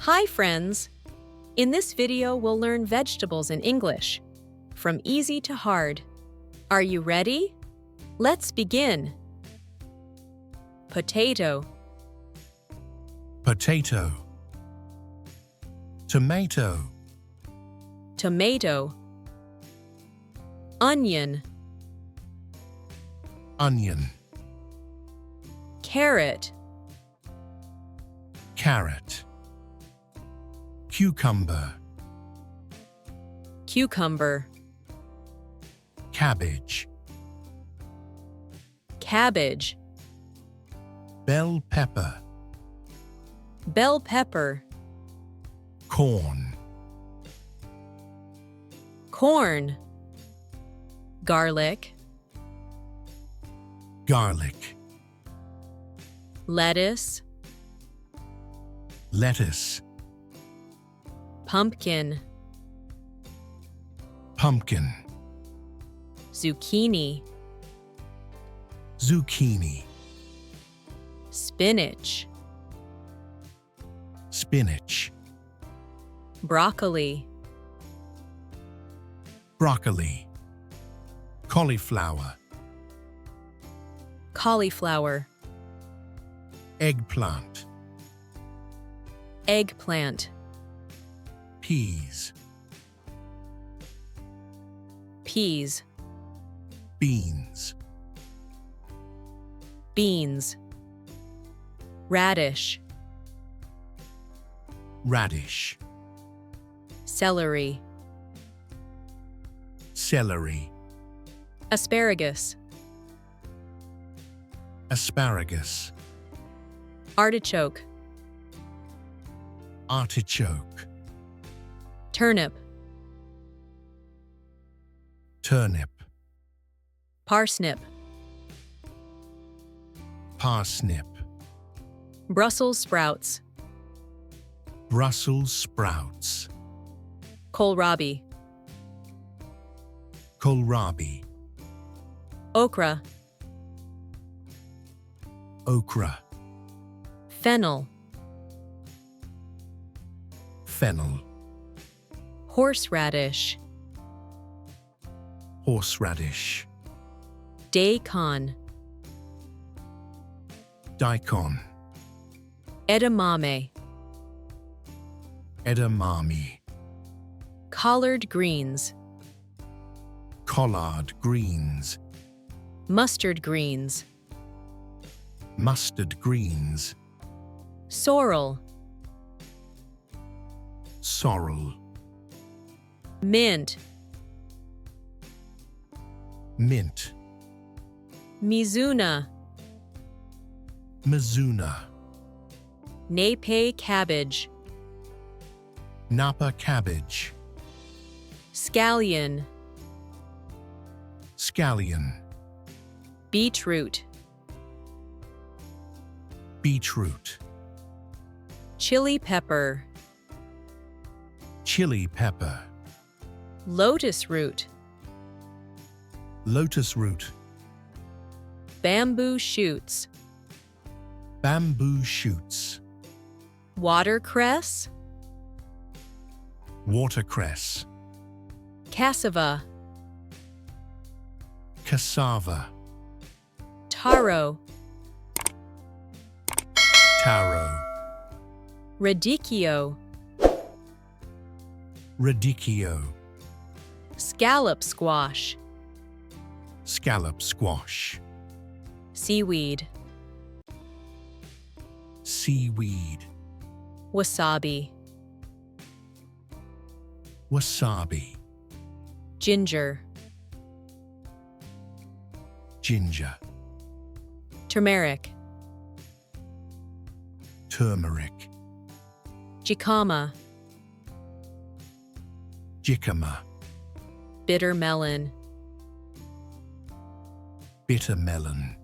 Hi friends! In this video we'll learn vegetables in English, from easy to hard. Are you ready? Let's begin. Potato, Potato. Tomato. tomato. Onion, Onion. carrot, Carrot. Cucumber. cucumber. Cabbage. Cabbage, Bell pepper. bell pepper. Corn. Corn, garlic, Garlic. lettuce, Lettuce. pumpkin, Pumpkin. zucchini, Zucchini. spinach, Spinach. broccoli, Broccoli. Cauliflower. cauliflower, Eggplant. eggplant, Peas. peas, Beans. beans. Radish, Radish. celery, Celery. asparagus, Asparagus. artichoke, Artichoke. turnip, Turnip. parsnip, Parsnip. Brussels sprouts, Brussels sprouts. kohlrabi, Kohlrabi. okra, Okra. fennel, Fennel. horseradish, Horseradish. daikon, Daikon. edamame, Edamame. collard greens, Collard greens. mustard greens, Mustard greens. sorrel, Sorrel. mint, Mint. mizuna, Mizuna. nape cabbage, Napa cabbage. scallion, Scallion. beetroot, Beetroot. chili pepper, Chili pepper. lotus root, Lotus root. bamboo shoots, Bamboo shoots. watercress, Watercress. cassava, Cassava. taro, Taro. radicchio, Radicchio. scallop squash, Scallop squash. seaweed, Seaweed. wasabi, Wasabi. ginger, Ginger. turmeric, Turmeric. jicama, Jicama. bitter melon, Bitter melon.